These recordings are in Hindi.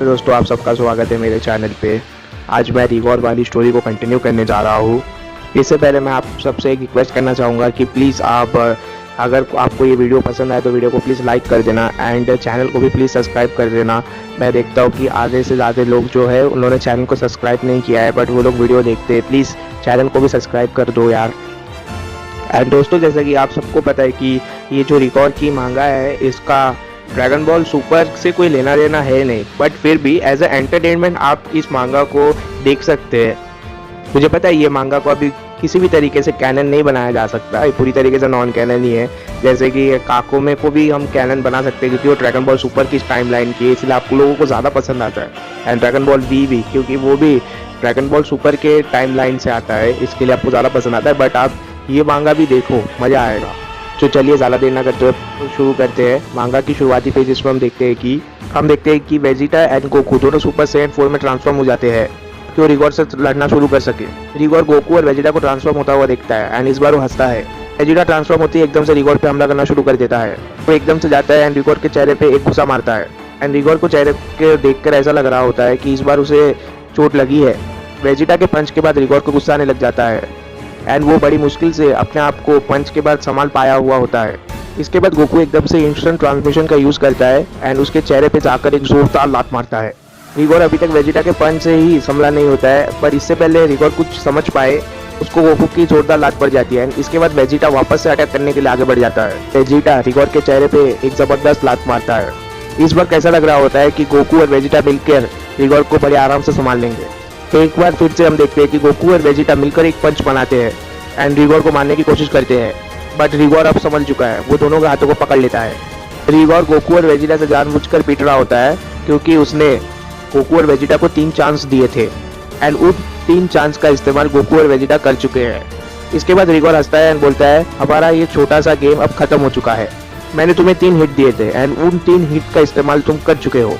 तो दोस्तों आप सबका स्वागत है मेरे चैनल पे। आज मैं रिगॉर वाली स्टोरी को कंटिन्यू करने जा रहा हूँ। इससे पहले मैं आप सबसे एक रिक्वेस्ट करना चाहूँगा कि प्लीज़ आप अगर आपको ये वीडियो पसंद आए तो वीडियो को प्लीज़ लाइक कर देना एंड चैनल को भी प्लीज़ सब्सक्राइब कर देना। मैं देखता हूँ कि आधे से ज़्यादा लोग जो है उन्होंने चैनल को सब्सक्राइब नहीं किया है, बट वो लोग वीडियो देखते हैं। प्लीज़ चैनल को भी सब्सक्राइब कर दो यार। एंड दोस्तों, जैसे कि आप सबको पता है कि ये जो रिकॉर्ड की मांगा है इसका ड्रैगन बॉल सुपर से कोई लेना देना है नहीं, बट फिर भी एज ए एंटरटेनमेंट आप इस मांगा को देख सकते हैं। मुझे पता है ये मांगा को अभी किसी भी तरीके से कैनन नहीं बनाया जा सकता, ये पूरी तरीके से नॉन कैनन ही है। जैसे कि काकोमे को भी हम कैनन बना सकते हैं क्योंकि वो ड्रैगन बॉल सुपर की टाइमलाइन की है, इसलिए आप लोगों को ज़्यादा पसंद आता है। एंड ड्रैगन बॉल वी भी क्योंकि वो भी ड्रैगन बॉल सुपर के टाइमलाइन से आता है, इसके लिए आपको ज़्यादा पसंद आता है। बट आप ये मांगा भी देखो, मज़ा आएगा। तो चलिए ज़्यादा देर ना करते हुए शुरू करते हैं। मांगा की शुरुआती पेजेस में हम देखते हैं कि वेजिटा एंड गोकू दोनों सुपर सैयन 4 में ट्रांसफॉर्म हो जाते हैं कि वो रिगॉर से लड़ना शुरू कर सके। रिगॉर गोकू और वेजिटा को ट्रांसफॉर्म होता हुआ देखता है एंड इस बार वो हंसता है। वेजिटा ट्रांसफॉर्म होती है एकदम से रिगॉर पे हमला करना शुरू कर देता है। वो एकदम से जाता है एंड रिगॉर के चेहरे पे एक घुसा मारता है। एंड रिगॉर को चेहरे के देखकर ऐसा लग रहा होता है कि इस बार उसे चोट लगी है। वेजिटा के पंच के बाद रिगॉर को गुस्सा आने लग जाता है एंड वो बड़ी मुश्किल से अपने आप को पंच के बाद संभाल पाया हुआ होता है। इसके बाद गोकू एकदम से इंस्टेंट ट्रांसमिशन का यूज़ करता है एंड उसके चेहरे पे जाकर एक जोरदार लात मारता है। रिगॉर अभी तक वेजिटा के पंच से ही संभला नहीं होता है, पर इससे पहले रिगॉर कुछ समझ पाए उसको गोकू की जोरदार लात पड़ जाती है। इसके बाद वेजिटा वापस से अटैक करने के लिए आगे बढ़ जाता है। वेजिटा रिगॉर के चेहरे पे एक जबरदस्त लात मारता है। इस बार कैसा लग रहा होता है कि गोकू और वेजिटा मिलकर रिगॉर को बड़े आराम से संभाल लेंगे। एक बार फिर से हम देखते हैं कि गोकू और वेजिटा मिलकर एक पंच बनाते हैं एंड रिगॉर को मारने की कोशिश करते हैं, बट रिगॉर अब समझ चुका है। वो दोनों के हाथों को पकड़ लेता है। रिगॉर गोकू और वेजिटा से जानबूझकर पीट रहा होता है क्योंकि उसने गोकू और वेजिटा को 3 चांस दिए थे एंड उन 3 चांस का इस्तेमाल गोकू और वेजिटा कर चुके हैं। इसके बाद रिगॉर हंसता है एंड बोलता है, हमारा ये छोटा सा गेम अब खत्म हो चुका है। मैंने तुम्हें 3 हिट दिए थे एंड उन 3 हिट का इस्तेमाल तुम कर चुके हो।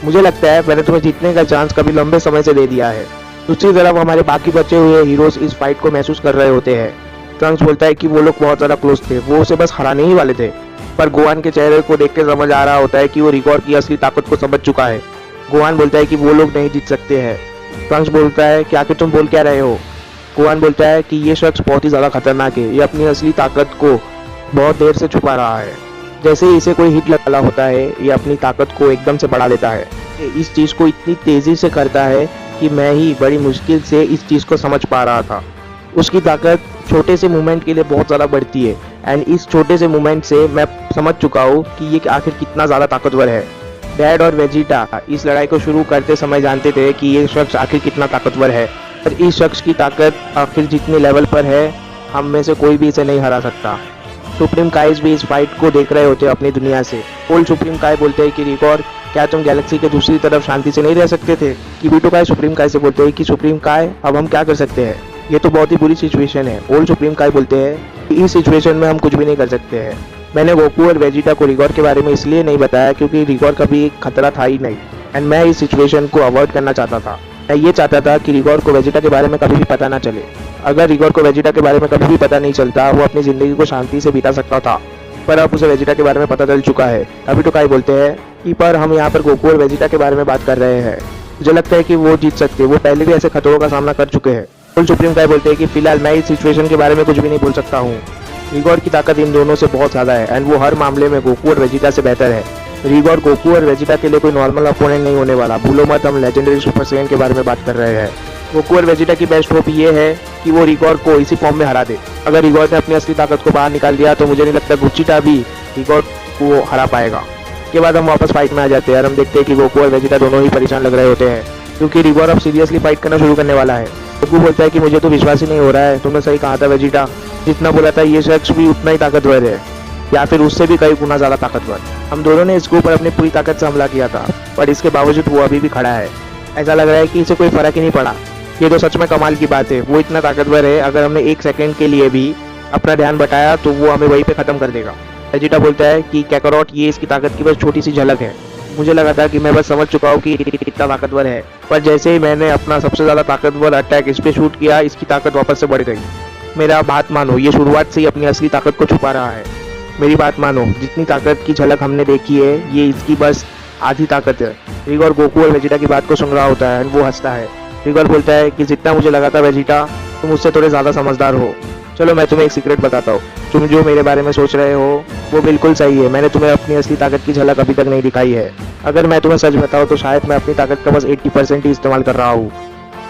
मुझे लगता है मैंने तुम्हें जीतने का चांस कभी लंबे समय से दे दिया है। दूसरी तरफ हमारे बाकी बचे हुए हीरोज इस फाइट को महसूस कर रहे होते हैं। ट्रंक्स बोलता है कि वो लोग बहुत ज़्यादा क्लोज थे, वो उसे बस हराने ही वाले थे। पर गोहान के चेहरे को देख के समझ आ रहा होता है कि वो रिगॉर की असली ताकत को समझ चुका है। गोहान बोलता है कि वो लोग नहीं जीत सकते हैं। ट्रंक्स बोलता है कि आखिर तुम बोल क्या रहे हो। गोहान बोलता है कि ये शख्स बहुत ही ज़्यादा खतरनाक है, ये अपनी असली ताकत को बहुत देर से छुपा रहा है। जैसे ही इसे कोई हिट लगा होता है ये अपनी ताकत को एकदम से बढ़ा देता है। इस चीज़ को इतनी तेज़ी से करता है कि मैं ही बड़ी मुश्किल से इस चीज़ को समझ पा रहा था। उसकी ताकत छोटे से मूवमेंट के लिए बहुत ज़्यादा बढ़ती है एंड इस छोटे से मूवमेंट से मैं समझ चुका हूँ कि ये आखिर कितना ज़्यादा ताकतवर है। डैड और वेजिटा इस लड़ाई को शुरू करते समय जानते थे कि ये शख्स आखिर कितना ताकतवर है, पर इस शख्स की ताकत आखिर जितने लेवल पर है हम में से कोई भी इसे नहीं हरा सकता। सुप्रीम काइज भी इस फाइट को देख रहे होते अपनी दुनिया से। ओल्ड सुप्रीम काय बोलते हैं कि रिगॉर, क्या तुम गैलेक्सी के दूसरी तरफ शांति से नहीं रह सकते थे। किबीटो काय सुप्रीम काय से बोलते हैं कि सुप्रीम काय अब हम क्या कर सकते हैं, ये तो बहुत ही बुरी सिचुएशन है। ओल्ड सुप्रीम काय बोलते हैं कि इस सिचुएशन में हम कुछ भी नहीं कर सकते हैं। मैंने गोकू और वेजिटा को रिगॉर के बारे में इसलिए नहीं बताया क्योंकि रिगॉर कभी एक खतरा था ही नहीं एंड मैं इस सिचुएशन को अवॉइड करना चाहता था। मैं ये चाहता था कि रिगॉर को वेजिटा के बारे में कभी भी पता ना चले। अगर रिगॉर को वेजिटा के बारे में कभी भी पता नहीं चलता वो अपनी ज़िंदगी को शांति से बिता सकता था, पर अब उसे वेजिटा के बारे में पता चल चुका है। अभी तो काय बोलते हैं कि पर हम यहाँ पर गोकू और वेजिटा के बारे में बात कर रहे हैं। मुझे लगता है कि वो जीत सकते हैं, वो पहले भी ऐसे खतरों का सामना कर चुके हैं। फुल सुप्रीम काय बोलते हैं कि फिलहाल मैं इस सिचुएशन के बारे में कुछ भी नहीं बोल सकता हूँ। रिगॉर की ताकत इन दोनों से बहुत ज़्यादा है एंड वो हर मामले में गोकू और वेजिटा से बेहतर है। रिगॉर गोकू और वेजिटा के लिए कोई नॉर्मल अपोनेंट नहीं होने वाला। भूलो मत, हम लेजेंडरी सुपर सैयन के बारे में बात कर रहे हैं। गोकू और वेजिटा की बेस्ट होप ये है कि वो रिगॉर को इसी फॉर्म में हरा दे। अगर रिगॉर ने अपनी असली ताकत को बाहर निकाल दिया तो मुझे नहीं लगता गुचिटा भी रिगॉर को हरा पाएगा। के बाद हम वापस फाइट में आ जाते हैं और हम देखते हैं कि गोकू और वेजिटा दोनों ही परेशान लग रहे होते हैं क्योंकि रिगॉर अब सीरियसली फाइट करना शुरू करने वाला है। गोकू बोलता है कि मुझे तो विश्वास ही नहीं हो रहा है, तुमने सही कहा था वेजिटा, जितना बोला था ये शख्स भी उतना ही ताकतवर है या फिर उससे भी कई गुना ज़्यादा ताकतवर। हम दोनों ने इसके ऊपर अपनी पूरी ताकत से हमला किया था, पर इसके बावजूद वो अभी भी खड़ा है। ऐसा लग रहा है कि इसे कोई फ़र्क ही नहीं पड़ा। ये तो सच में कमाल की बात है, वो इतना ताकतवर है, अगर हमने 1 सेकंड के लिए भी अपना ध्यान बटाया तो वो हमें वहीं पे ख़त्म कर देगा। वेजिटा बोलता है कि कैकारोट, ये इसकी ताकत की बस छोटी सी झलक है। मुझे लगा था कि मैं बस समझ चुका हूँ कि कितना ताकतवर है, पर जैसे ही मैंने अपना सबसे ज़्यादा ताकतवर अटैक इस पर शूट किया इसकी ताकत वापस से बढ़ गई। मेरा बात मानो, ये शुरुआत से ही अपनी असली ताकत को छुपा रहा है। मेरी बात मानो, जितनी ताकत की झलक हमने देखी है ये इसकी बस आधी ताकत है। रिगोर गोकू और वेजिटा की बात को सुन रहा होता है, वो हंसता है। रिगोर बोलता है कि जितना मुझे लगा था वेजिटा, तुम मुझसे थोड़े ज़्यादा समझदार हो। चलो मैं तुम्हें एक सीक्रेट बताता हूँ, तुम जो मेरे बारे में सोच रहे हो वो बिल्कुल सही है। मैंने तुम्हें अपनी असली ताकत की झलक अभी तक नहीं दिखाई है। अगर मैं तुम्हें सच बताऊँ तो शायद मैं अपनी ताकत का बस 80% ही इस्तेमाल कर रहा हूँ।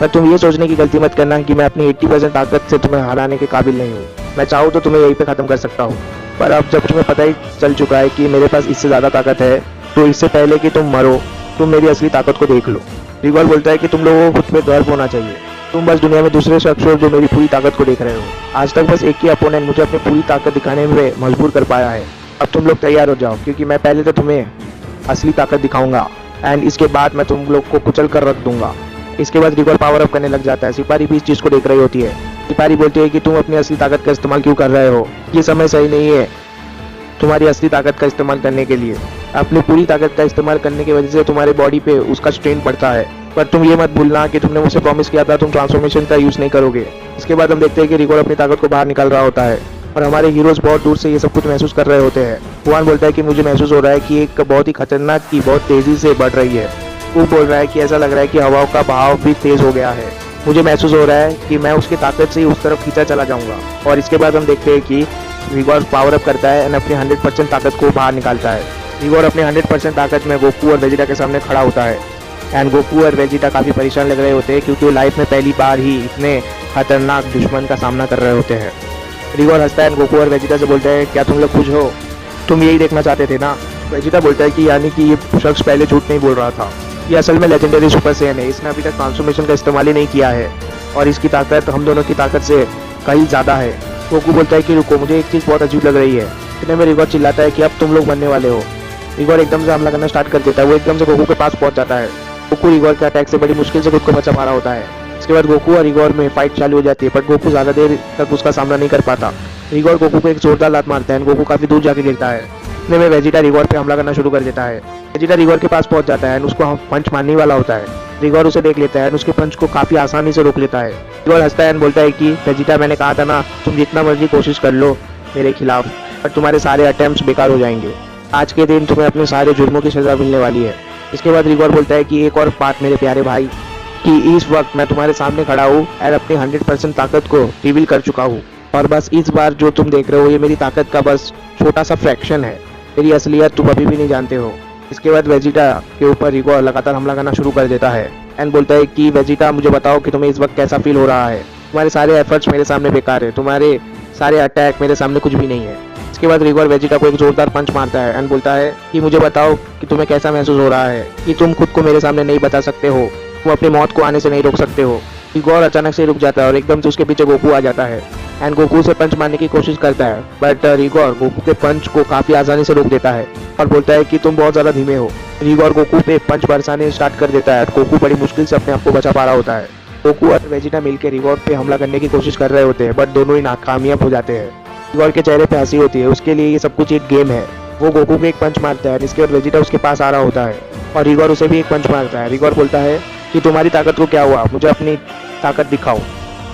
पर तुम ये सोचने की गलती मत करना कि मैं अपनी 80% ताकत से तुम्हें हराने के काबिल नहीं हूँ। मैं चाहूँ तो तुम्हें यहीं पे ख़त्म कर सकता हूँ, पर अब जब तुम्हें पता ही चल चुका है कि मेरे पास इससे ज़्यादा ताकत है, तो इससे पहले कि तुम मरो तुम मेरी असली ताकत को देख लो। रिगोर बोलता है कि तुम लोगों को खुद पे गर्व होना चाहिए। तुम बस दुनिया में दूसरे शख्स हो जो मेरी पूरी ताकत को देख रहे हो। आज तक बस एक ही अपोनेंट मुझे अपनी पूरी ताकत दिखाने में मजबूर कर पाया है। अब तुम लोग तैयार हो जाओ, क्योंकि मैं पहले तो तुम्हें असली ताकत दिखाऊंगा एंड इसके बाद मैं तुम लोग को कुचल कर रख दूंगा। इसके बाद रिगोर पावर अप करने लग जाता है। सिपारी भी इस चीज़ को देख रही होती है। सिपारी बोलती है कि तुम अपनी असली ताकत का इस्तेमाल क्यों कर रहे हो, ये समय सही नहीं है तुम्हारी असली ताकत का इस्तेमाल करने के लिए। अपनी पूरी ताकत का इस्तेमाल करने की वजह से तुम्हारे बॉडी पे उसका स्ट्रेन पड़ता है। पर तुम ये मत भूलना कि तुमने मुझसे प्रॉमिस किया था तुम ट्रांसफॉर्मेशन का यूज़ नहीं करोगे। इसके बाद हम देखते हैं कि रिगोर अपनी ताकत को बाहर निकाल रहा होता है और हमारे हीरोज बहुत दूर से ये सब कुछ महसूस कर रहे होते हैं। हुआन बोलता है कि मुझे महसूस हो रहा है कि एक बहुत ही खतरनाक की बहुत तेज़ी से बढ़ रही है। वो बोल रहा है कि ऐसा लग रहा है कि हवाओं का बहाव भी तेज़ हो गया है। मुझे महसूस हो रहा है कि मैं उसकी ताकत से ही उस तरफ खींचा चला जाऊंगा। और इसके बाद हम देखते हैं कि रिगोर पावर अप करता है और अपनी 100% ताकत को बाहर निकालता है। रिगोर अपने 100% ताकत में गोकू और वेजिटा के सामने खड़ा होता है एंड गोकू और वेजिटा काफ़ी परेशान लग रहे होते हैं, क्योंकि वो लाइफ में पहली बार ही इतने खतरनाक दुश्मन का सामना कर रहे होते हैं। रिगोर हंसता है, गोकू और वेजिटा से बोलते हैं, क्या तुम लोग खुश हो? तुम यही देखना चाहते थे ना? वेजिटा बोलता है कि यानी कि ये शख्स पहले झूठ नहीं बोल रहा था, ये असल में लेजेंडरी सुपर सैयन है। इसने अभी तक ट्रांसफॉर्मेशन का इस्तेमाल ही नहीं किया है और इसकी ताकत हम दोनों की ताकत से कहीं ज़्यादा है। गोकू बोलता है कि रुको, मुझे एक चीज़ बहुत अजीब लग रही है। इतने में रिगोर चिल्लाता है कि अब तुम लोग मरने वाले हो। रिगोर एकदम से हमला करना स्टार्ट कर देता है। वो एकदम से गोकू के पास पहुंच जाता है। गोकू रिगोर के अटैक से बड़ी मुश्किल से खुद को बचा पा रहा होता है। इसके बाद गोकू और रिगोर में फाइट चालू हो जाती है, पर गोकू ज़्यादा देर तक उसका सामना नहीं कर पाता। रिगोर गोकू को एक जोरदार लात मारता है। गोकू काफ़ी दूर जाके गिरता है। इतने में वेजिटा रिगोर पे हमला करना शुरू कर देता है। वेजिटा रिगोर के पास पहुंच जाता है और उसको पंच मारने वाला होता है। रिगोर उसे देख लेता है और उसके पंच को काफ़ी आसानी से रोक लेता है। रिगोर हंसता है और बोलता है कि वेजिटा, मैंने कहा था ना, तुम जितना मर्जी कोशिश कर लो मेरे खिलाफ, पर तुम्हारे सारे अटेम्प्ट्स बेकार हो जाएंगे। आज के दिन तुम्हें अपने सारे जुर्मों की सज़ा मिलने वाली है। इसके बाद रिगोर बोलता है कि एक और बात मेरे प्यारे भाई, कि इस वक्त मैं तुम्हारे सामने खड़ा हूँ और अपनी 100% ताकत को रिवील कर चुका हूँ, और बस इस बार जो तुम देख रहे हो ये मेरी ताकत का बस छोटा सा फ्रैक्शन है। मेरी असलियत तुम अभी भी नहीं जानते हो। इसके बाद वेजिटा के ऊपर रिगोर लगातार हमला करना शुरू कर देता है एंड बोलता है कि वेजिटा, मुझे बताओ कि तुम्हें इस वक्त कैसा फील हो रहा है। तुम्हारे सारे एफर्ट्स मेरे सामने बेकार है, तुम्हारे सारे अटैक मेरे सामने कुछ भी नहीं है। इसके बाद रिगोर वेजिटा को एक जोरदार पंच मारता है एंड बोलता है कि मुझे बताओ कि तुम्हें कैसा महसूस हो रहा है, कि तुम खुद को मेरे सामने नहीं बता सकते हो, तुम अपनी मौत को आने से नहीं रोक सकते हो। रिगोर अचानक से रुक जाता है और एकदम से उसके पीछे गोकू आ जाता है एंड गोकू से पंच मारने की कोशिश करता है, बट रिगोर गोकू के पंच को काफ़ी आसानी से रोक देता है और बोलता है कि तुम बहुत ज़्यादा धीमे हो। रिगोर गोकू पे पंच बरसाने स्टार्ट कर देता है। गोकू बड़ी मुश्किल से अपने आप को बचा पा रहा होता है। गोकू और वेजिटा मिलकर रिगोर पे हमला करने की कोशिश कर रहे होते हैं, बट दोनों ही नाकामयाब हो जाते हैं। रिगोर के चेहरे पे हंसी होती है, उसके लिए ये सब कुछ एक गेम है। वो गोकू को एक पंच मारता है, इसके बाद वेजिटा उसके पास आ रहा होता है और रिगोर उसे भी एक पंच मारता है। रिगोर बोलता है कि तुम्हारी ताकत को क्या हुआ, मुझे अपनी ताकत दिखाओ।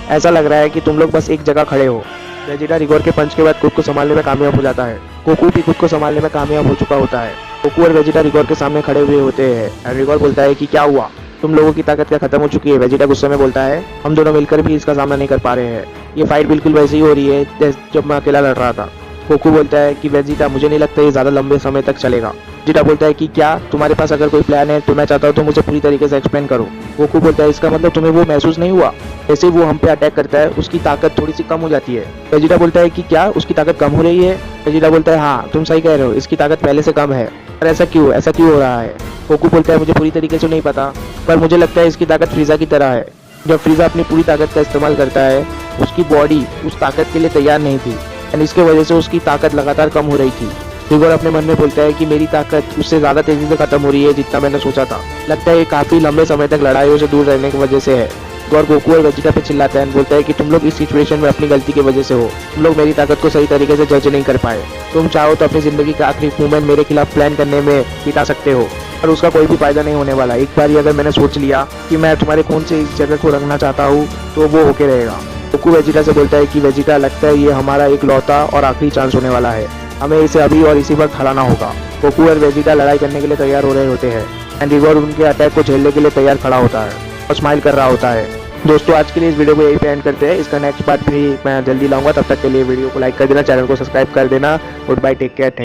ऐसा लग रहा है कि तुम लोग बस एक जगह खड़े हो। वेजिटा रिगोर के पंच के बाद खुद को संभालने में कामयाब हो जाता है। गोकू भी खुद को संभालने में कामयाब हो चुका होता है। गोकू और वेजिटा रिगोर के सामने खड़े हुए होते हैं और रिगोर बोलता है कि क्या हुआ, तुम लोगों की ताकत क्या खत्म हो चुकी है? वेजिटा गुस्से में बोलता है, हम दोनों मिलकर भी इसका सामना नहीं कर पा रहे हैं। ये फाइट बिल्कुल वैसी ही हो रही है जब मैं अकेला लड़ रहा था। गोकू बोलता है कि वेजिटा, मुझे नहीं लगता ये ज़्यादा लंबे समय तक चलेगा। वेजिटा बोलता है कि क्या तुम्हारे पास अगर कोई प्लान है तो मैं चाहता हूँ तुम मुझे पूरी तरीके से एक्सप्लेन करो। गोकू बोलता है, इसका मतलब तुम्हें वो महसूस नहीं हुआ जैसे वो हम पे अटैक करता है उसकी ताकत थोड़ी सी कम हो जाती है? वेजिटा बोलता है कि क्या उसकी ताकत कम हो रही है? वेजिटा बोलता है, हाँ तुम सही कह रहे हो, इसकी ताकत पहले से कम है। पर ऐसा क्यों हो रहा है? गोकू बोलता है, मुझे पूरी तरीके से नहीं पता, पर मुझे लगता है इसकी ताकत फ्रीजा की तरह है। जब फ्रीजा अपनी पूरी ताकत का इस्तेमाल करता है उसकी बॉडी उस ताकत के लिए तैयार नहीं थी एंड इसके वजह से उसकी ताकत लगातार कम हो रही थी। रिगोर अपने मन में बोलता है कि मेरी ताकत उससे ज़्यादा तेज़ी से खत्म हो रही है जितना मैंने सोचा था। लगता है ये काफ़ी लंबे समय तक लड़ाइयों से दूर रहने की वजह से है। रिगोर गोकू और वेजिटा पे चिल्लाता है और बोलता है कि तुम लोग इस सिचुएशन में अपनी गलती की वजह से हो। तुम लोग मेरी ताकत को सही तरीके से जज नहीं कर पाए। तुम चाहो तो अपनी ज़िंदगी का आखिरी मोमेंट मेरे खिलाफ प्लान करने में बिता सकते हो, पर उसका कोई भी फायदा नहीं होने वाला। एक बार ही अगर मैंने सोच लिया कि मैं तुम्हारे खून से इस जगह को रंगना चाहता हूँ तो वो होके रहेगा। गोकू वेजिटा से बोलता है कि वेजिटा, लगता है ये हमारा एक लौता और आखिरी चांस होने वाला है, हमें इसे अभी और इसी वक्त हराना होगा। गोकू और वेजिटा लड़ाई करने के लिए तैयार हो रहे होते हैं एंड इगोर उनके अटैक को झेलने के लिए तैयार खड़ा होता है और स्माइल कर रहा होता है। दोस्तों आज के लिए इस वीडियो को यही पे एंड करते हैं। इसका नेक्स्ट पार्ट भी मैं जल्दी लाऊंगा। तब तक के लिए वीडियो को लाइक कर देना, चैनल को सब्सक्राइब कर देना। Good bye, take care.